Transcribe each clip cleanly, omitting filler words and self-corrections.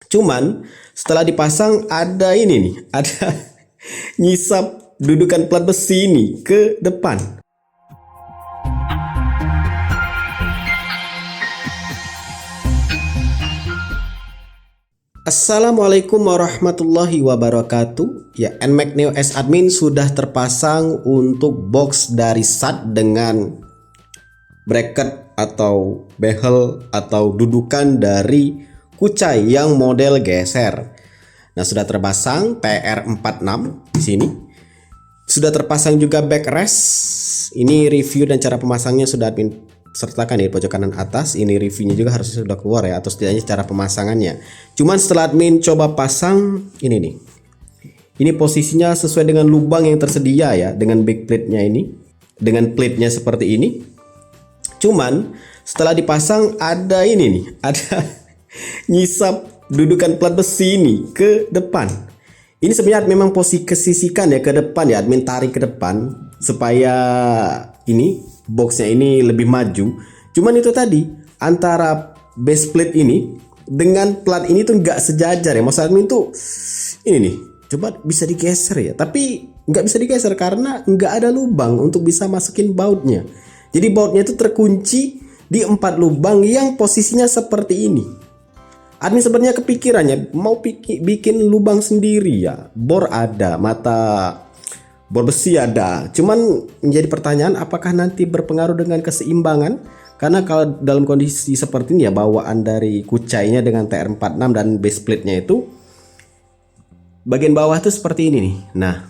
Cuman setelah dipasang ada ini nih, ada nyisap dudukan plat besi ini ke depan. Assalamualaikum warahmatullahi wabarakatuh. Ya, NMAX Neo S Admin sudah terpasang untuk box dari SAT dengan bracket atau behel atau dudukan dari kucai yang model geser. Nah, sudah terpasang PR46 di sini. Sudah terpasang juga backrest. Ini review dan cara pemasangnya sudah admin sertakan di pojok kanan atas. Ini reviewnya juga harusnya sudah keluar ya, atau setidaknya cara pemasangannya. Cuman setelah admin coba pasang ini nih. Ini posisinya sesuai dengan lubang yang tersedia ya, dengan backplate-nya ini, dengan plate-nya seperti ini. Cuman setelah dipasang ada ini nih, ada nyisap dudukan plat besi ini ke depan. Ini sebenarnya memang posisikan ya ke depan ya, admin tarik ke depan supaya ini boxnya ini lebih maju. Cuman itu tadi antara base plate ini dengan plat ini tuh nggak sejajar ya. Maksud admin tuh ini nih, coba bisa digeser ya, tapi nggak bisa digeser karena nggak ada lubang untuk bisa masukin bautnya. Jadi bautnya itu terkunci di 4 lubang yang posisinya seperti ini. Admin sebenarnya kepikirannya mau bikin lubang sendiri ya. Bor ada, mata bor besi ada. Cuman menjadi pertanyaan apakah nanti berpengaruh dengan keseimbangan? Karena kalau dalam kondisi seperti ini ya, bawaan dari kucainya dengan TR46 dan base plate-nya itu bagian bawah tuh seperti ini nih. Nah,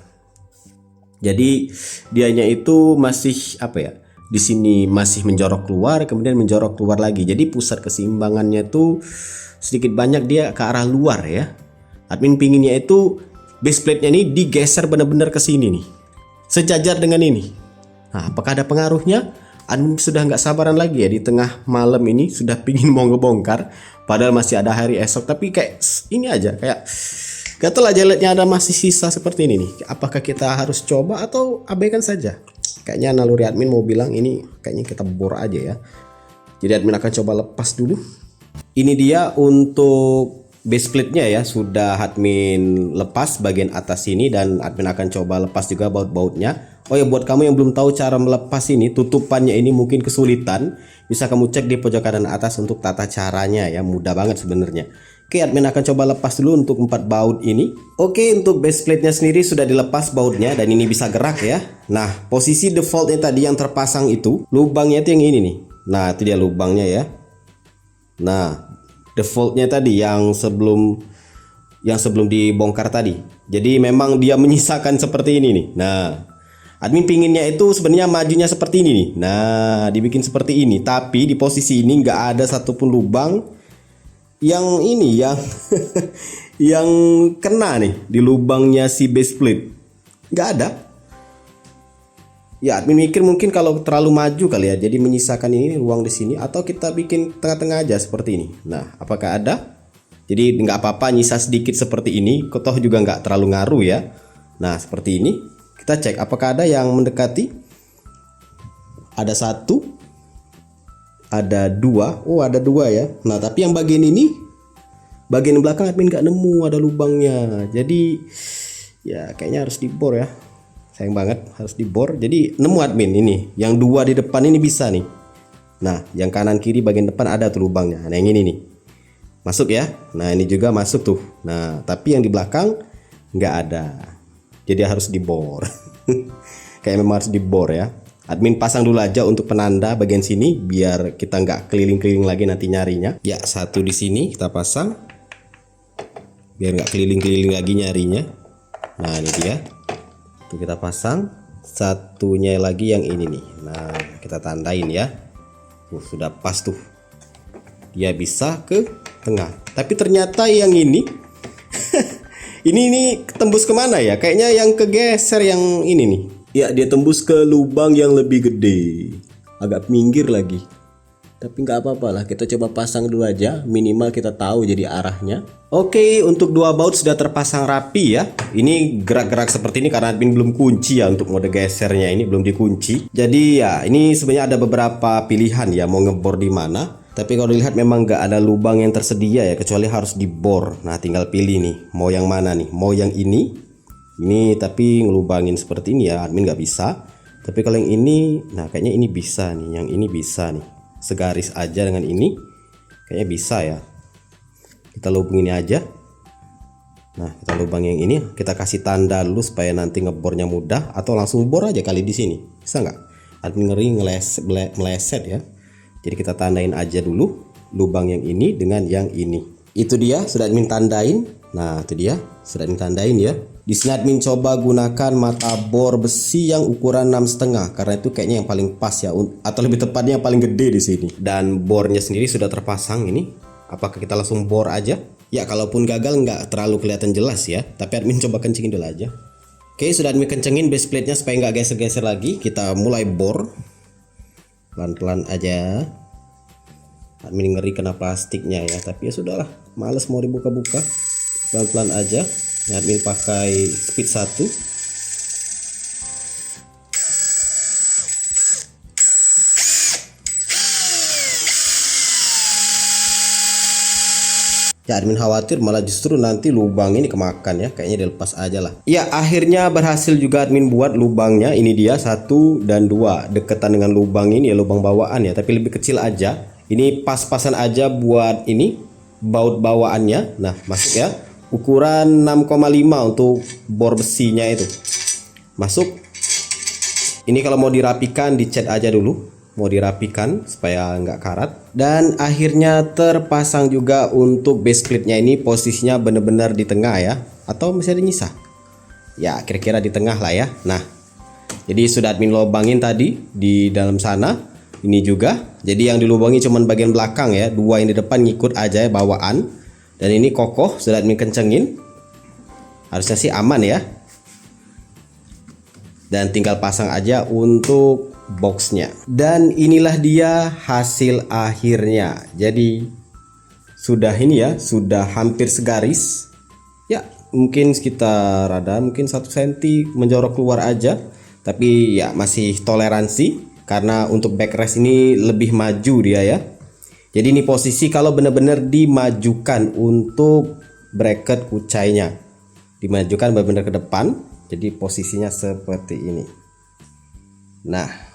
jadi dianya itu masih apa ya? Di sini masih menjorok keluar, kemudian menjorok keluar lagi. Jadi pusat keseimbangannya tuh sedikit banyak dia ke arah luar ya. Admin pinginnya itu base plate-nya ini digeser benar-benar ke sini nih, sejajar dengan ini. Nah, apakah ada pengaruhnya? Admin sudah nggak sabaran lagi ya, di tengah malam ini sudah pingin mau ngebongkar, padahal masih ada hari esok. Tapi kayak ini aja, kayak gatel aja liatnya ada masih sisa seperti ini nih. Apakah kita harus coba atau abaikan saja? Kayaknya naluri admin mau bilang ini kayaknya kita bor aja ya. Jadi admin akan coba lepas dulu. Ini dia untuk base plate-nya ya, sudah admin lepas bagian atas ini dan admin akan coba lepas juga baut-bautnya. Oh ya, buat kamu yang belum tahu cara melepas ini, tutupannya ini mungkin kesulitan, bisa kamu cek di pojok kanan atas untuk tata caranya ya, mudah banget sebenarnya. Oke, admin akan coba lepas dulu untuk 4 baut ini. Oke, untuk base plate-nya sendiri sudah dilepas bautnya dan ini bisa gerak ya. Nah, posisi defaultnya tadi yang terpasang itu, lubangnya itu yang ini nih. Nah, itu dia lubangnya ya. Nah, defaultnya tadi yang sebelum dibongkar tadi. Jadi memang dia menyisakan seperti ini nih. Nah, admin pinginnya itu sebenarnya majunya seperti ini nih. Nah, dibikin seperti ini, tapi di posisi ini nggak ada satupun lubang yang ini yang yang kena nih di lubangnya si base plate. Nggak ada. Ya, admin mikir mungkin kalau terlalu maju kali ya, jadi menyisakan ini ruang di sini, atau kita bikin tengah-tengah aja seperti ini. Nah, apakah ada? Jadi nggak apa-apa nyisa sedikit seperti ini, toh juga nggak terlalu ngaruh ya. Nah, seperti ini kita cek apakah ada yang mendekati. Ada 1, ada 2. Oh, ada 2 ya. Nah, tapi yang bagian ini, bagian belakang admin nggak nemu ada lubangnya. Jadi ya kayaknya harus dibor ya. Sayang banget harus dibor. Jadi nemu admin ini, yang 2 di depan ini bisa nih. Nah, yang kanan kiri bagian depan ada tuh lubangnya. Nah, yang ini nih masuk ya. Nah, ini juga masuk tuh. Nah, tapi yang di belakang nggak ada. Jadi harus dibor. Kayak memang harus dibor ya. Admin pasang dulu aja untuk penanda bagian sini biar kita nggak keliling-keliling lagi nanti nyarinya. Ya, 1 di sini kita pasang biar nggak keliling-keliling lagi nyarinya. Nah, ini dia. Tuh kita pasang. Satunya lagi yang ini nih. Nah, kita tandain ya. Sudah pas tuh. Dia bisa ke tengah. Tapi ternyata yang ini ini tembus kemana ya? Kayaknya yang kegeser yang ini nih. Ya, dia tembus ke lubang yang lebih gede. Agak minggir lagi. Tapi nggak apa-apa lah, kita coba pasang dulu aja. Minimal kita tahu jadi arahnya. Oke, untuk 2 baut sudah terpasang rapi ya. Ini gerak-gerak seperti ini karena admin belum kunci ya, untuk mode gesernya ini belum dikunci. Jadi ya, ini sebenarnya ada beberapa pilihan ya mau ngebor di mana. Tapi kalau dilihat memang nggak ada lubang yang tersedia ya, kecuali harus dibor. Nah tinggal pilih nih mau yang mana nih, mau yang ini tapi ngelubangin seperti ini ya, admin nggak bisa. Tapi kalau yang ini, nah kayaknya ini bisa nih, yang ini bisa nih, segaris aja dengan ini kayaknya bisa ya. Kita lubang ini aja. Nah kita lubang yang ini, kita kasih tanda dulu supaya nanti ngebornya mudah, atau langsung bor aja kali di sini, bisa nggak? Admin ngeri meleset ya. Jadi kita tandain aja dulu lubang yang ini dengan yang ini. Itu dia sudah admin tandain. Nah itu dia sudah admin tandain ya. Di sini admin coba gunakan mata bor besi yang ukuran 6,5 karena itu kayaknya yang paling pas ya, atau lebih tepatnya yang paling gede di sini. Dan bornya sendiri sudah terpasang ini. Apakah kita langsung bor aja? Ya kalaupun gagal nggak terlalu kelihatan jelas ya. Tapi admin coba kencengin dulu aja. Oke, sudah admin kencengin base plate-nya supaya nggak geser-geser lagi. Kita mulai bor. Pelan-pelan aja. Admin ngeri kena plastiknya ya, tapi ya sudahlah, males mau dibuka-buka. Pelan-pelan aja. Nah, admin pakai speed 1. Ya admin khawatir malah justru nanti lubang ini kemakan ya, kayaknya dilepas aja lah. Ya akhirnya berhasil juga admin buat lubangnya. Ini dia 1 dan 2 deketan dengan lubang ini ya, lubang bawaan ya, tapi lebih kecil aja. Ini pas-pasan aja buat ini baut bawaannya. Nah masuk ya, ukuran 6,5 untuk bor besinya itu masuk. Ini kalau mau dirapikan dicat aja dulu, mau dirapikan supaya nggak karat. Dan akhirnya terpasang juga untuk base plate-nya. Ini posisinya bener-bener di tengah ya, atau masih ada nyisa ya, kira-kira di tengah lah ya. Nah jadi sudah admin lubangin tadi di dalam sana. Ini juga, jadi yang dilubangi cuman bagian belakang ya, 2 yang di depan ngikut aja ya bawaan. Dan ini kokoh, sudah admin kencengin, harusnya sih aman ya. Dan tinggal pasang aja untuk boxnya. Dan inilah dia hasil akhirnya. Jadi sudah ini ya, sudah hampir segaris ya, mungkin sekitar mungkin 1 cm menjorok keluar aja, tapi ya masih toleransi karena untuk backrest ini lebih maju dia ya. Jadi ini posisi kalau benar-benar dimajukan untuk bracket kucainya, dimajukan benar-benar ke depan. Jadi posisinya seperti ini. Nah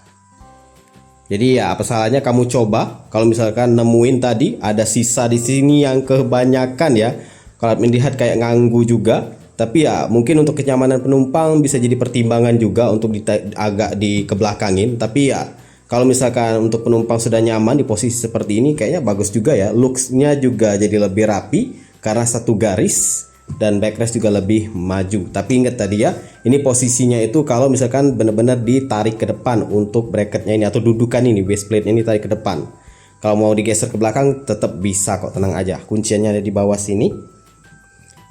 jadi ya apa salahnya kamu coba kalau misalkan nemuin tadi ada sisa di sini yang kebanyakan ya. Kalau melihat kayak nganggu juga, tapi ya mungkin untuk kenyamanan penumpang bisa jadi pertimbangan juga untuk agak dikebelakangin. Tapi ya kalau misalkan untuk penumpang sudah nyaman di posisi seperti ini, kayaknya bagus juga ya. Looks-nya juga jadi lebih rapi karena satu garis, dan backrest juga lebih maju. Tapi ingat tadi ya, ini posisinya itu kalau misalkan benar-benar ditarik ke depan untuk bracketnya ini, atau dudukan ini base plate ini tarik ke depan. Kalau mau digeser ke belakang tetap bisa kok, tenang aja. Kunciannya ada di bawah sini.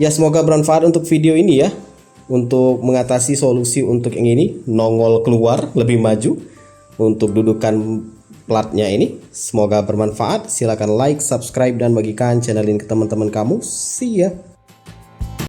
Ya semoga bermanfaat untuk video ini ya, untuk mengatasi solusi untuk yang ini, nongol keluar lebih maju untuk dudukan platnya ini. Semoga bermanfaat. Silahkan like, subscribe, dan bagikan channel ini ke teman-teman kamu. See ya.